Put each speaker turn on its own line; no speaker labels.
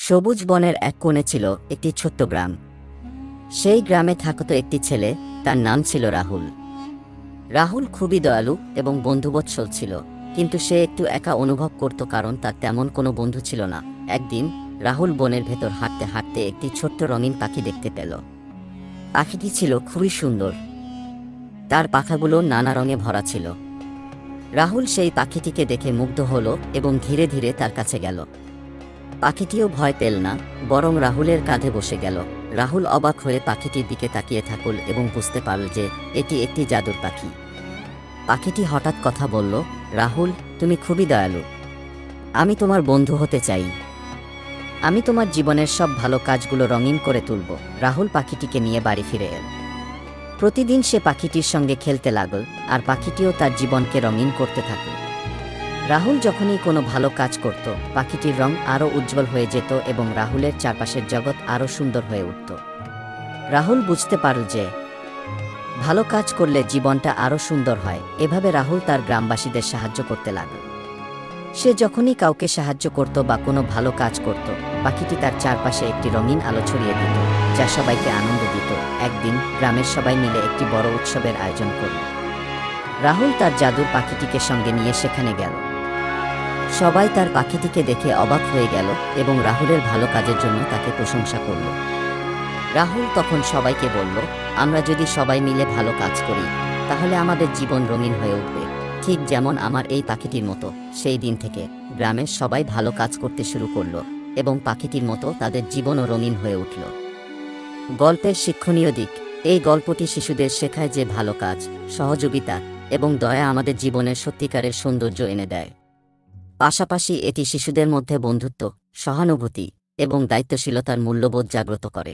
সবুজ বনের এক কোণে ছিল একটি ছোট্ট গ্রাম। সেই গ্রামে থাকত একটি ছেলে, তার নাম ছিল রাহুল। রাহুল খুবই দয়ালু এবং বন্ধুবৎসল ছিল, কিন্তু সে একটু একা অনুভব করত, কারণ তার তেমন কোনো বন্ধু ছিল না। একদিন রাহুল বনের ভেতর হাঁটতে হাঁটতে একটি ছোট্ট রঙিন পাখি দেখতে পেল। পাখিটি ছিল খুবই সুন্দর, তার পাখাগুলো নানা রঙে ভরা ছিল। রাহুল সেই পাখিটিকে দেখে মুগ্ধ হল এবং ধীরে ধীরে তার কাছে গেল। পাখিটিও ভয় পেল না, বরং রাহুলের কাঁধে বসে গেল। রাহুল অবাক হয়ে পাখিটির দিকে তাকিয়ে থাকল এবং বুঝতে পারল যে এটি একটি জাদুর পাখি। পাখিটি হঠাৎ কথা বলল, রাহুল, তুমি খুবই দয়ালু, আমি তোমার বন্ধু হতে চাই। আমি তোমার জীবনের সব ভালো কাজগুলো রঙিন করে তুলব। রাহুল পাখিটিকে নিয়ে বাড়ি ফিরে এল। প্রতিদিন সে পাখিটির সঙ্গে খেলতে লাগল, আর পাখিটিও তার জীবনকে রঙিন করতে থাকল। রাহুল যখনই কোনো ভালো কাজ করত, পাখিটির রং আরও উজ্জ্বল হয়ে যেত এবং রাহুলের চারপাশের জগৎ আরও সুন্দর হয়ে উঠত। রাহুল বুঝতে পারল যে ভালো কাজ করলে জীবনটা আরও সুন্দর হয়। এভাবে রাহুল তার গ্রামবাসীদের সাহায্য করতে লাগল। সে যখনই কাউকে সাহায্য করত বা কোনো ভালো কাজ করত, পাখিটি তার চারপাশে একটি রঙিন আলো ছড়িয়ে দিত, যা সবাইকে আনন্দ দিত। একদিন গ্রামের সবাই মিলে একটি বড় উৎসবের আয়োজন করল। রাহুল তার জাদুর পাখিটিকে সঙ্গে নিয়ে সেখানে গেল। সবাই তার পাখিটিকে দেখে অবাক হয়ে গেল এবং রাহুলের ভালো কাজের জন্য তাকে প্রশংসা করল। রাহুল তখন সবাইকে বলল, আমরা যদি সবাই মিলে ভালো কাজ করি, তাহলে আমাদের জীবন রঙিন হয়ে উঠবে, ঠিক যেমন আমার এই পাখিটির মতো। সেই দিন থেকে গ্রামের সবাই ভালো কাজ করতে শুরু করল এবং পাখিটির মতো তাদের জীবনও রঙিন হয়ে উঠল। গল্পের শিক্ষণীয় দিক: এই গল্পটি শিশুদের শেখায় যে ভালো কাজ, সহযোগিতা এবং দয়া আমাদের জীবনের সত্যিকারের সৌন্দর্য এনে দেয়। পাশাপাশি এটি শিশুদের মধ্যে বন্ধুত্ব, সহানুভূতি এবং দায়িত্বশীলতার মূল্যবোধ জাগ্রত করে।